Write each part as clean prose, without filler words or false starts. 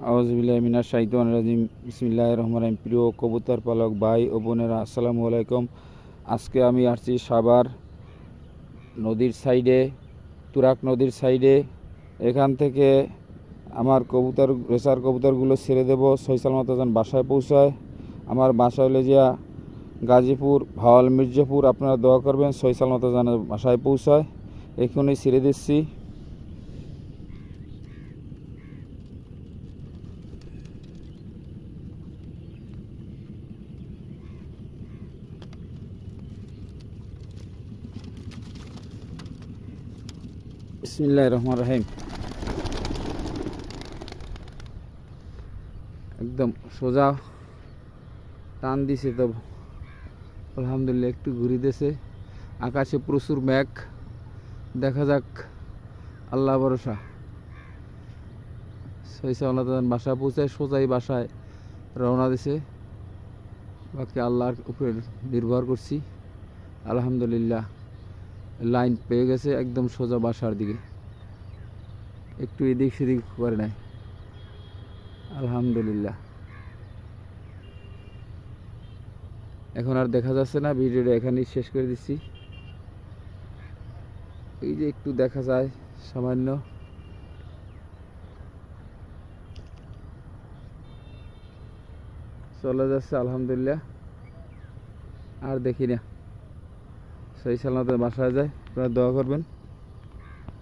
আউযুবিল্লাহি মিনাশ শাইতানির রাজিম। বিসমিল্লাহির রহমানির রহিম। প্রিয় কবুতর পালক ভাই ও বোনেরা, আসসালামু আলাইকুম। আজকে আমি আসছি সাভার নদীর সাইডে, তুরাগ নদীর সাইডে। এখান থেকে আমার কবুতর রেসার কবুতরগুলো ছেড়ে দেবো, সৈসাল মতো যেন বাসায় পৌঁছায়। আমার বাসা হলে যা গাজীপুর, ভাওয়াল, মির্জাপুর। আপনারা দোয়া করবেন সৈসাল মতো যেন বাসায় পৌঁছায়। এখনই ছেড়ে দিচ্ছি। বিসমিল্লাহির রহমানির রহিম। একদম সোজা টান দিছে তো আলহামদুলিল্লাহ, একটু ঘুরি দিয়েছে। আকাশে প্রচুর মেঘ, দেখা যাক, আল্লাহ ভরসা। সৈসাল বাসায় পৌঁছায়, সোজাই বাসায় রওনা দিছে। বাকি আল্লাহর উপরে নির্ভর করছি। আলহামদুলিল্লাহ লাইন পেয়ে গেছে, একদম সোজা বাসার দিকে, একটু এদিক সেদিক করে নাই। আলহামদুলিল্লাহ এখন আর দেখা যাচ্ছে না। ভিডিওটা এখানেই শেষ করে দিচ্ছি। এই যে একটু দেখা যায় সামান্য, চলে যাচ্ছে আলহামদুলিল্লাহ। আর দেখি না, সেই সালামতে বাসায় যায়। আপনারা দোয়া করবেন।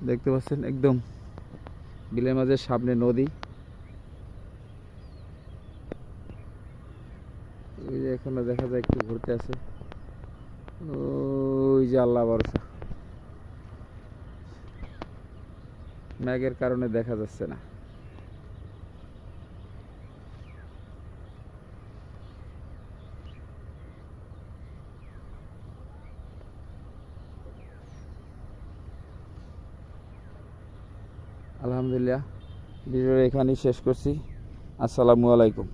দেখতে পাচ্ছেন একদম বিলের মাঝে সামনে নদী। ওই যে এখনো দেখা যায় একটু ঘুরতে আছে। ওই যে আল্লাহ ভরসা, মেঘের কারণে দেখা যাচ্ছে না। আলহামদুলিল্লাহ ভিডিওটা এখানেই শেষ করছি। আসসালামু আলাইকুম।